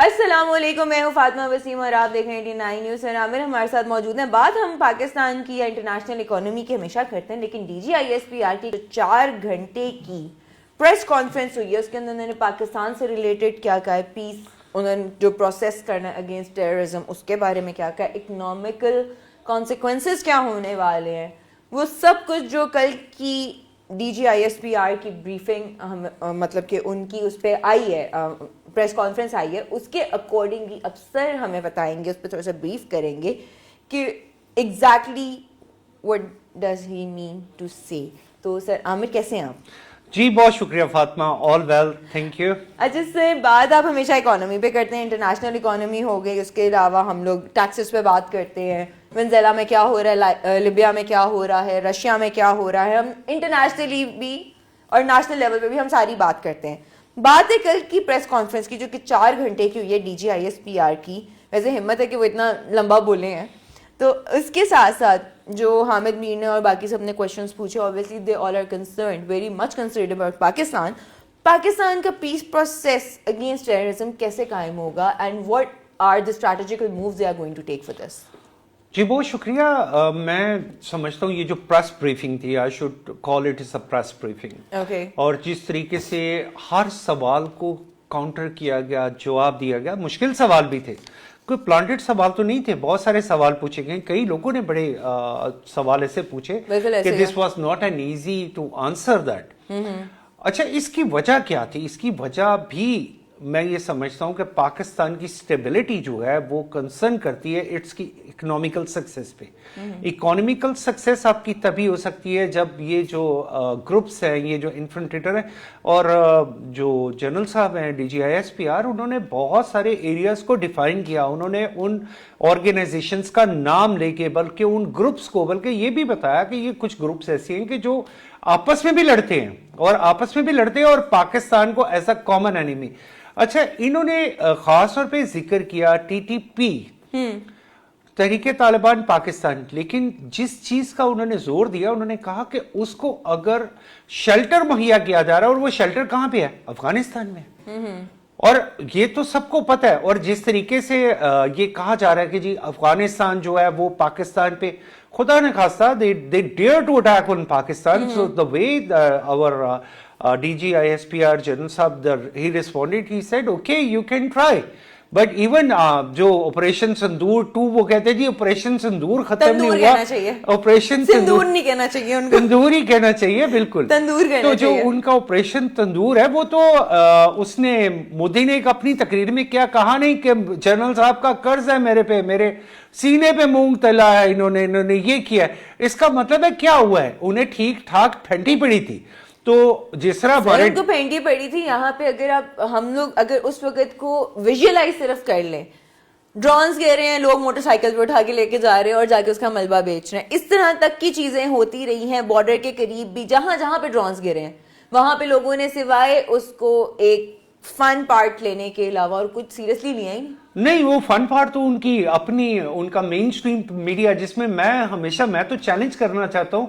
السلام علیکم، میں ہوں فاطمہ وسیم اور آپ دیکھ رہے ہیں 89 نیوز. اور عامر ہمارے ساتھ موجود ہیں. بات ہم پاکستان کی یا انٹرنیشنل اکانومی کی ہمیشہ کرتے ہیں، لیکن D G I S P R کی 4 گھنٹے کی پریس کانفرنس ہوئی ہے، اس کے اندر انہوں نے پاکستان سے ریلیٹڈ کیا کہا ہے، پیس انہوں نے جو پروسیس کرنا ہے اگینسٹ ٹیررزم اس کے بارے میں کیا کہا ہے، اکنامکل کانسیکوینسز کیا ہونے والے ہیں، وہ سب کچھ جو کل کی D G I S P R کی بریفنگ مطلب کہ ان کی اس پہ آئی ہے، پریس کانفرنس آئی ہے، اس کے اکارڈنگلی اب سر ہمیں بتائیں گے، اس پہ تھوڑا سا بریف کریں گے کہ exactly what does he mean to say. تو سر عامر کیسے ہیں آپ؟ جی بہت شکریہ فاطمہ، آل ویل، تھینک یو. اچھا سے بات آپ ہمیشہ اکانومی پہ کرتے ہیں، انٹرنیشنل اکانومی ہو گئی، اس کے علاوہ ہم لوگ ٹیکسز پہ بات کرتے ہیں، وینزویلا میں کیا ہو رہا ہے، لیبیا میں کیا ہو رہا ہے، رشیا میں کیا ہو رہا ہے، ہم انٹرنیشنلی بھی اور نیشنل لیول پہ بھی ہم ساری بات کرتے ہیں. بات ہے کل کی پریس کانفرنس کی جو کہ 4 گھنٹے کی ہوئی ہے D G I S P R کی. ویسے ہمت ہے کہ وہ اتنا لمبا بولے ہیں. تو اس کے ساتھ ساتھ جو حامد میر نے اور باقی سب نے کویشچنس پوچھے، obviously they all are concerned, very much concerned about Pakistan کا پیس پروسیس اگینسٹ ٹیررزم کیسے قائم ہوگا and what are the strategical moves they are going to take for this. جی بہت شکریہ. میں سمجھتا ہوں یہ جو پریس بریفنگ تھی، I should call it is a press briefing. Okay. اور جس طریقے سے ہر سوال کو کاؤنٹر کیا گیا، جواب دیا گیا، مشکل سوال بھی تھے، کوئی پلانٹڈ سوال تو نہیں تھے، بہت سارے سوال پوچھے گئے، کئی لوگوں نے بڑے سوال ایسے پوچھے کہ this was not an easy to answer that. اچھا، اس کی وجہ کیا تھی؟ اس کی وجہ بھی میں یہ سمجھتا ہوں کہ پاکستان کی سٹیبلٹی جو ہے وہ کنسرن کرتی ہے اٹس کی اکنامیکل سکسیس پہ. اکانومیکل سکسیس آپ کی تبھی ہو سکتی ہے جب یہ جو گروپس ہیں، یہ جو انفنٹریٹر ہیں اور جو جنرل صاحب ہیں D G I S P R, انہوں نے بہت سارے ایریاز کو ڈیفائن کیا، انہوں نے ان آرگنائزیشنز کا نام لے کے، بلکہ ان گروپس کو، بلکہ یہ بھی بتایا کہ یہ کچھ گروپس ایسے ہیں کہ جو آپس میں بھی لڑتے ہیں اور پاکستان کو ایز اے کامن اینیمی. اچھا، انہوں نے خاص طور پہ ذکر کیا ٹی ٹی پی، تحریک طالبان پاکستان، لیکن جس چیز کا انہوں نے زور دیا، انہوں نے کہا کہ اس کو اگر شیلٹر مہیا کیا جا رہا ہے، اور وہ شیلٹر کہاں پہ ہے؟ افغانستان میں. اور یہ تو سب کو پتہ ہے. اور جس طریقے سے یہ کہا جا رہا ہے کہ جی افغانستان جو ہے وہ پاکستان پہ، خدا نے خواستہ they dare to attack on Pakistan. So the way our DG ISPR General Sahab, he responded, he said, okay, you can try. But even جو آپریشن سندور 2، وہ کہتے ہیں جی آپریشن سندور ختم نہیں ہوا، آپریشن تندور نہیں کہنا چاہیے ان کو، تندور ہی کہنا چاہیے، بالکل تندور کہنا تو چاہیے. جو ان کا آپریشن تندور ہے وہ تو اس نے مودی نے ایک اپنی تقریر میں کیا کہا نہیں کہ جنرل صاحب کا قرض ہے میرے پہ، میرے سینے پہ مونگ تلا ہے، انہوں نے یہ کیا ہے. اس کا مطلب ہے کیا ہوا ہے؟ انہیں ٹھیک ٹھاک پھینٹی پڑی تھی. تو جس طرح ان کو پھینٹی پڑی تھی. یہاں پہ اگر ہم لوگ اگر اس وقت کو ویژولائز صرف کر لیں، ڈرونز گئے رہے ہیں، لوگ موٹر سائیکل پہ اٹھا کے لے کے جا رہے ہیں اور جا کے اس کا ملبہ بیچ رہے ہیں، اس طرح تک کی چیزیں ہوتی رہی ہیں. بارڈر کے قریب بھی جہاں جہاں پہ ڈرونز گرے ہیں، وہاں پہ لوگوں نے سوائے اس کو ایک فن پارٹ لینے کے علاوہ اور کچھ سیریسلی لیا ہی نہیں. وہ فن پارٹ تو ان کی اپنی، ان کا مین اسٹریم میڈیا، جس میں میں تو چیلنج کرنا چاہتا ہوں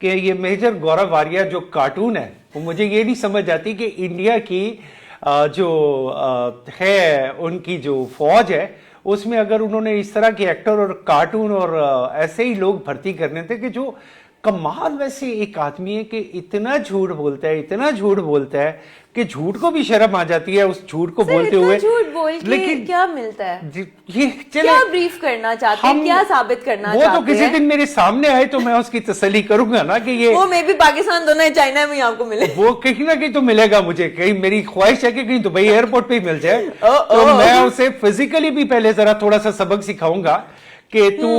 کہ یہ میجر گورو واریہ جو کارٹون ہے، وہ مجھے یہ نہیں سمجھ آتی کہ انڈیا کی جو ہے ان کی جو فوج ہے، اس میں اگر انہوں نے اس طرح کے ایکٹر اور کارٹون اور ایسے ہی لوگ بھرتی کرنے تھے کہ جو کمال ویسے ایک آدمی ہے کہ اتنا جھوٹ بولتا ہے کہ جھوٹ کو بھی شرم آ جاتی ہے اس جھوٹ کو بولتے ہوئے. لیکن کیا ملتا ہے؟ یہ کیا بریف کرنا چاہتے ہیں، کیا ثابت کرنا چاہتے ہیں؟ وہ تو کسی دن میرے سامنے آئے تو میں اس کی تسلی کروں گا نا کہ یہ وہ میں بھی پاکستان دونوں چائنا میں آپ کو ملے، وہ کہیں نہ کہیں تو ملے گا مجھے. کہیں میری خواہش ہے کہ کہیں دبئی ایئرپورٹ پہ ہی مل جائے. تو میں اسے فزیکلی بھی پہلے ذرا تھوڑا سا سبق سکھاؤں گا کہ تو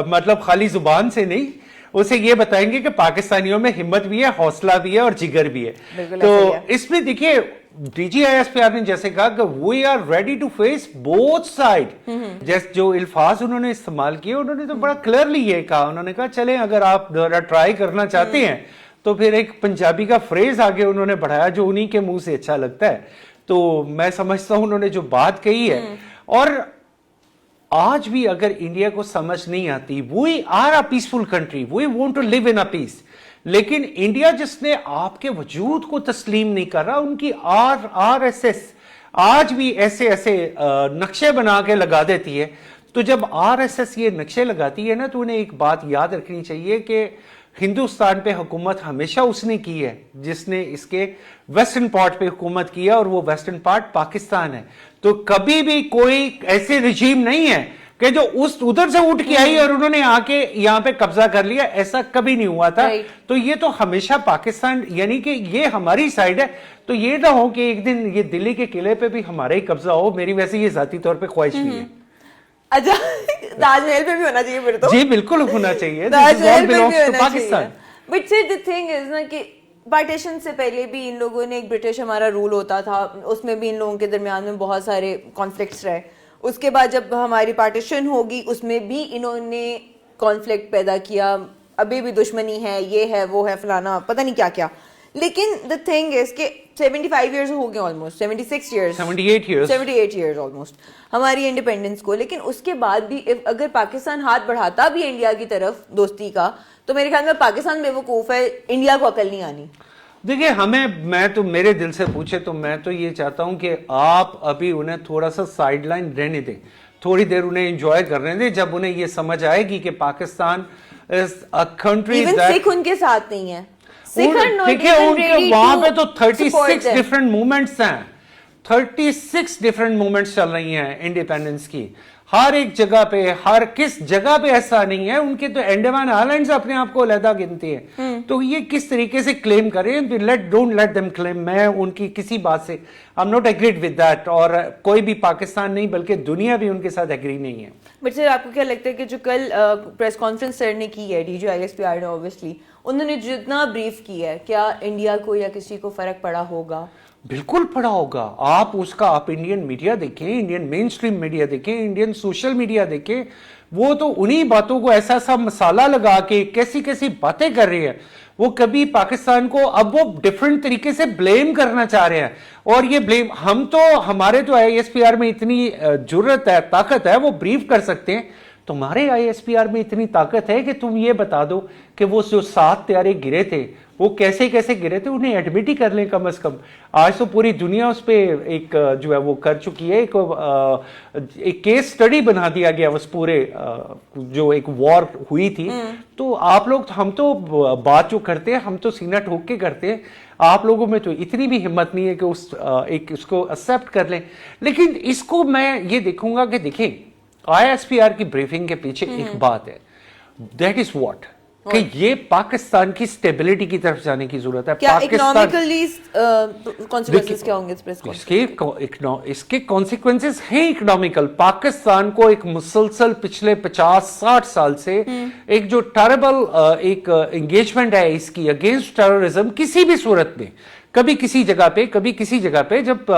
مطلب خالی زبان سے نہیں، اسے یہ بتائیں گے کہ پاکستانیوں میں ہمت بھی ہے، حوصلہ بھی ہے اور جگر بھی ہے. تو اس میں دیکھیے D G I S P R نے جیسے کہا کہ we are ready to face both side. جیسے جو الفاظ انہوں نے استعمال کیے، انہوں نے تو بڑا کلیئرلی یہ کہا، انہوں نے کہا چلیں اگر آپ ٹرائی کرنا چاہتے ہیں تو پھر ایک پنجابی کا فریز آگے انہوں نے بڑھایا جو انہی کے منہ سے اچھا لگتا ہے. تو میں سمجھتا ہوں انہوں نے جو بات کہی ہے، اور آج بھی اگر انڈیا کو سمجھ نہیں آتی، we are a peaceful country, we want to live in a peace, لیکن انڈیا جس نے آپ کے وجود کو تسلیم نہیں کر رہا، ان کی آر ایس ایس آج بھی ایسے ایسے نقشے بنا کے لگا دیتی ہے. تو جب RSS یہ نقشے لگاتی ہے نا تو انہیں ایک بات یاد رکھنی چاہیے کہ ہندوستان پہ حکومت ہمیشہ اس نے کی ہے جس نے اس کے ویسٹرن پارٹ پہ حکومت کیا, اور وہ ویسٹرن پارٹ پاکستان ہے. تو کبھی بھی کوئی ایسے رجیم نہیں ہے کہ جو ادھر سے اٹھ کے آئی اور انہوں نے آ کے یہاں پہ قبضہ کر لیا, ایسا کبھی نہیں ہوا تھا. تو یہ تو ہمیشہ پاکستان, یعنی کہ یہ ہماری سائڈ ہے. تو یہ نہ ہو کہ ایک دن یہ دلی کے قلعے پہ بھی ہمارا ہی قبضہ ہو. میری ویسے یہ ذاتی طور پہ خواہش بھی ہے. اچھا, تاج محل پہ بھی ہونا چاہیے پھر تو. جی بالکل ہونا چاہیے. تاج محل پہ بھی ہونا چاہیے. بٹ پھر دی تھنگ از نا کہ پارٹیشن سے پہلے بھی ان لوگوں نے, ایک برٹش ہمارا رول ہوتا تھا, اس میں بھی ان لوگوں کے درمیان میں بہت سارے کانفلکٹس رہے. اس کے بعد جب ہماری پارٹیشن ہوگی اس میں بھی انہوں نے کانفلکٹ پیدا کیا, ابھی بھی دشمنی ہے, یہ ہے وہ ہے فلانا پتہ نہیں کیا کیا. لیکن the thing is کہ 75 ایئرز ہو گئے آلموسٹ, 78 ایئرز آلموسٹ ہماری انڈیپینڈنس کو. لیکن اس کے بعد بھی اگر پاکستان ہاتھ بڑھاتا بھی انڈیا کی طرف دوستی کا, تو میرے خیال میں پاکستان بے وقوف ہے, انڈیا کو عقل نہیں آنی. دیکھیں میں تو میرے دل سے پوچھے تو میں تو یہ چاہتا ہوں کہ آپ ابھی انہیں تھوڑا سا سائیڈ لائن رہنے دیں, تھوڑی دیر انہیں انجوائے کرنے دیں. جب انہیں یہ سمجھ آئے گی کہ Pakistan is a country even that سکھ ان کے ساتھ نہیں ہے. دیکھیں ان کے وہاں پہ تو 36 ڈفرنٹ موومنٹس ہیں, 36 ڈفرنٹ موومنٹس چل رہی ہیں انڈیپینڈنس کی. ہر ایک جگہ پہ, ہر کس جگہ پہ ایسا نہیں ہے. ان کے تو انڈیمان آئلینڈز اپنے آپ کو علیحدہ گنتی ہیں. تو یہ کس طریقے سے کلیم کریں, ڈونٹ لیٹ دیم کلیم. میں ان کی کسی بات سے I'm not agreed with that, اور کوئی بھی پاکستان نہیں بلکہ دنیا بھی ان کے ساتھ ایگری نہیں ہے. بٹ سر آپ کو کیا لگتا ہے کہ جو کل پریس کانفرنس سر نے کی ہے, DGISPR نے اوبویسلی انہوں نے جتنا بریف کیا ہے, کیا انڈیا کو یا کسی کو فرق پڑا ہوگا؟ بالکل پڑا ہوگا. آپ انڈین میڈیا دیکھیں, انڈین مین اسٹریم میڈیا دیکھیں, انڈین سوشل میڈیا دیکھیں, وہ تو انہی باتوں کو ایسا ایسا مسالہ لگا کے کیسی کیسی باتیں کر رہی ہیں. وہ کبھی پاکستان کو اب وہ ڈفرنٹ طریقے سے بلیم کرنا چاہ رہے ہیں. اور یہ بلیم ہمارے تو ISPR میں اتنی جرت ہے, طاقت ہے, وہ بریف کر سکتے ہیں. تمہارے ISPR میں اتنی طاقت ہے کہ تم یہ بتا دو کہ وہ جو 7 طیارے گرے تھے وہ کیسے کیسے گرے تھے, انہیں ایڈمٹ ہی کر لیں کم از کم. آج تو پوری دنیا اس پہ ایک جو ہے وہ کر چکی ہے, ایک کیس سٹڈی بنا دیا گیا اس پورے جو ایک وار ہوئی تھی. تو آپ لوگ, ہم تو بات جو کرتے ہیں ہم تو سینہ ٹھوک کے کرتے ہیں, آپ لوگوں میں تو اتنی بھی ہمت نہیں ہے کہ اس کو ایکسپٹ کر لیں. لیکن اس کو میں یہ دیکھوں گا کہ دیکھیں ISPR کی بریفنگ کے پیچھے ایک بات ہے, دیٹ از واٹ, کہ یہ پاکستان کی سٹیبلٹی کی طرف جانے کی ضرورت ہے. کیا اکنامکلی کانسیکوینسز کیا ہوں گے اس پریس کانفرنس؟ اس کے کانسیکوینسز ہیں اکنامیکل. پاکستان کو ایک مسلسل پچھلے 50-60 سال سے ایک جو ٹیربل ایک انگیجمنٹ ہے اس کی اگینسٹ ٹیررزم, کسی بھی صورت میں کبھی کسی جگہ پہ جب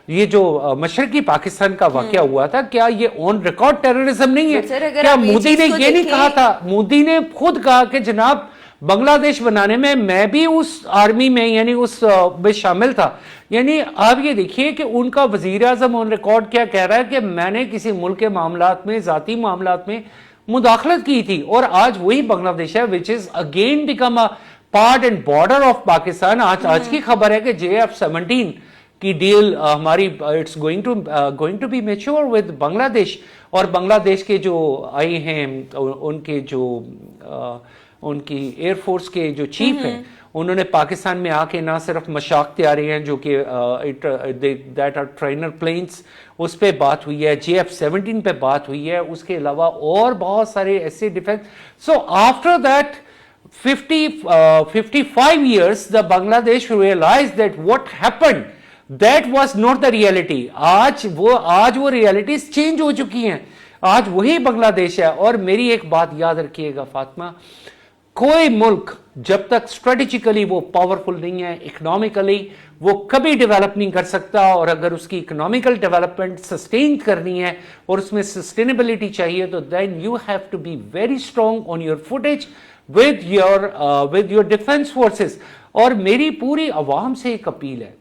یہ جو مشرقی پاکستان کا واقعہ ہوا تھا, کیا یہ آن ریکارڈ ٹیررزم نہیں ہے؟ کیا مودی نے یہ نہیں کہا تھا؟ مودی نے خود کہا کہ جناب بنگلہ دیش بنانے میں بھی اس آرمی میں یعنی اس میں شامل تھا. یعنی آپ یہ دیکھیے کہ ان کا وزیر اعظم آن ریکارڈ کیا کہہ رہا ہے کہ میں نے کسی ملک کے معاملات میں, ذاتی معاملات میں مداخلت کی تھی, اور آج وہی بنگلہ دیش ہے which is again become a part and border of Pakistan. آج کی خبر ہے کہ JF-17 کی ڈیل ہماری it's going to be mature with Bangladesh. اور بنگلہ دیش کے جو آئے ہیں ان کی ایئر فورس کے جو چیف ہیں, انہوں نے پاکستان میں آ کے نہ صرف مشاق تیارے ہیں جو کہ دیٹ آر ٹرینر پلینس, اس پہ بات ہوئی ہے, JF-17 پہ بات ہوئی ہے, اس کے علاوہ اور بہت سارے ایسے defence. So after that 55 years, the Bangladesh realized that what happened, that was not the reality. آج وہ realities change ہو چکی ہیں, آج وہی بنگلہ دیش ہے. اور میری ایک بات یاد رکھیے گا فاطمہ, کوئی ملک جب تک اسٹریٹجیکلی وہ پاورفل نہیں ہے, اکنامیکلی وہ کبھی ڈیولپ نہیں کر سکتا. اور اگر اس کی اکنامیکل ڈیولپمنٹ سسٹین کرنی ہے اور اس میں سسٹینیبلٹی چاہیے, تو then you have to be very strong on your footage with your defense forces. اور میری پوری عوام سے ایک اپیل ہے,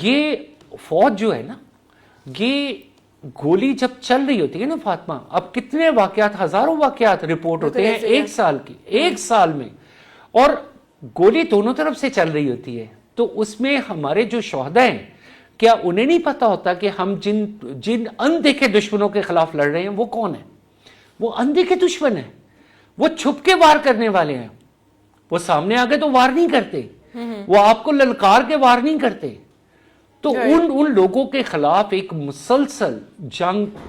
یہ فوج جو ہے نا, یہ گولی جب چل رہی ہوتی ہے نا فاطمہ, اب کتنے واقعات, ہزاروں واقعات رپورٹ ہوتے ہیں ایک سال میں, اور گولی دونوں طرف سے چل رہی ہوتی ہے. تو اس میں ہمارے جو شہداء ہیں, کیا انہیں نہیں پتا ہوتا کہ ہم جن اندیکھے دشمنوں کے خلاف لڑ رہے ہیں وہ کون ہیں؟ وہ اندیکھے دشمن ہیں، وہ چھپ کے وار کرنے والے ہیں، وہ سامنے آگے تو وار نہیں کرتے، وہ آپ کو للکار کے وار نہیں کرتے. تو ان لوگوں کے خلاف ایک مسلسل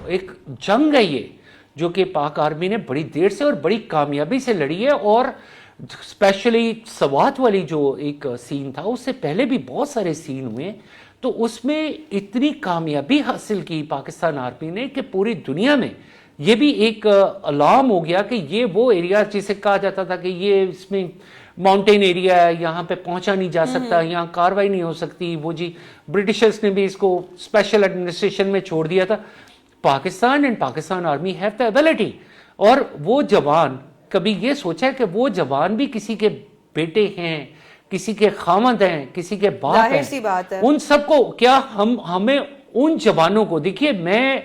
ایک جنگ ہے یہ، جو کہ پاک آرمی نے بڑی دیر سے اور بڑی کامیابی سے لڑی ہے. اور اسپیشلی سوات والی جو ایک سین تھا، اس سے پہلے بھی بہت سارے سین ہوئے، تو اس میں اتنی کامیابی حاصل کی پاکستان آرمی نے کہ پوری دنیا میں یہ بھی ایک الارم ہو گیا کہ یہ وہ ایریا جسے کہا جاتا تھا کہ یہ اس میں ماؤنٹین ایریا ہے، یہاں پہ پہنچا نہیں جا سکتا، یہاں کاروائی نہیں ہو سکتی. وہ جی برٹشرز نے بھی اس کو اسپیشل ایڈمنسٹریشن میں چھوڑ دیا تھا. Pakistan and Pakistan army have the ability. اور وہ جوان، کبھی یہ سوچا ہے کہ وہ جوان بھی کسی کے بیٹے ہیں، کسی کے خامد ہیں، کسی کے باپ ہیں. ظاہر سی بات ہے. ان سب کو کیا ہمیں ان جوانوں کو، دیکھیے میں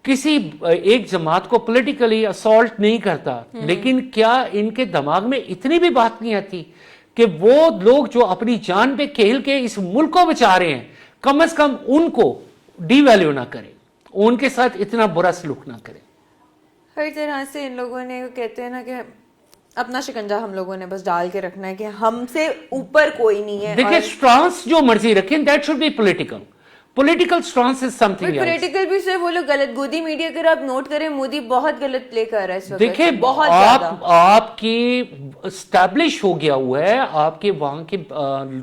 کسی ایک جماعت کو پولیٹیکلی اسالٹ نہیں کرتا، لیکن کیا ان کے دماغ میں اتنی بھی بات نہیں آتی کہ وہ لوگ جو اپنی جان پہ کھیل کے اس ملک کو بچا رہے ہیں، کم از کم ان کو ڈی ویلیو نہ کریں، ان کے ساتھ اتنا برا سلوک نہ کریں. ہر طرح سے ان لوگوں نے کہتے ہیں نا کہ اپنا شکنجا ہم لوگوں نے بس ڈال کے رکھنا ہے کہ ہم سے اوپر کوئی نہیں ہے. دیکھیں اسٹرانس جو مرضی رکھیں، that should be political. Political stance is something else. Political بھی صرف وہ لوگ غلط. گودی میڈیا اگر آپ نوٹ کریں، مودی بہت غلط پلے کر رہا ہے اس وقت. دیکھیں بہت زیادہ آپ کی اسٹیبلش ہو گیا ہوا ہے، آپ کے وہاں کے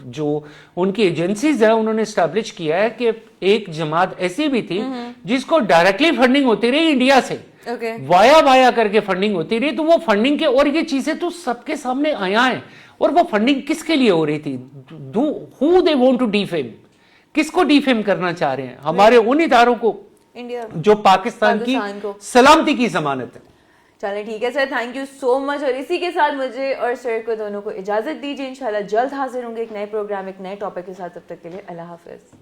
جو ان کی ایجنسیز ہیں انہوں نے اسٹیبلش کیا ہے کہ ایک جماعت ایسی بھی تھی جس کو ڈائریکٹلی فنڈنگ ہوتی رہی انڈیا سے، وایا کر کے فنڈنگ ہوتی رہی. تو وہ فنڈنگ کے، اور یہ چیزیں تو سب کے سامنے آیا ہیں. اور وہ فنڈنگ کس کے لیے ہو رہی تھی؟ who they want to defame؟ کس کو ڈیفیم کرنا چاہ رہے ہیں؟ ہمارے ان اداروں کو انڈیا جو پاکستان کی سلامتی کی ضمانت ہے. چلیں ٹھیک ہے سر، تھینک یو سو مچ. اور اسی کے ساتھ مجھے اور سر کو دونوں کو اجازت دیجیے. انشاءاللہ جلد حاضر ہوں گے ایک نئے پروگرام، ایک نئے ٹاپک کے ساتھ. تب تک کے لیے اللہ حافظ.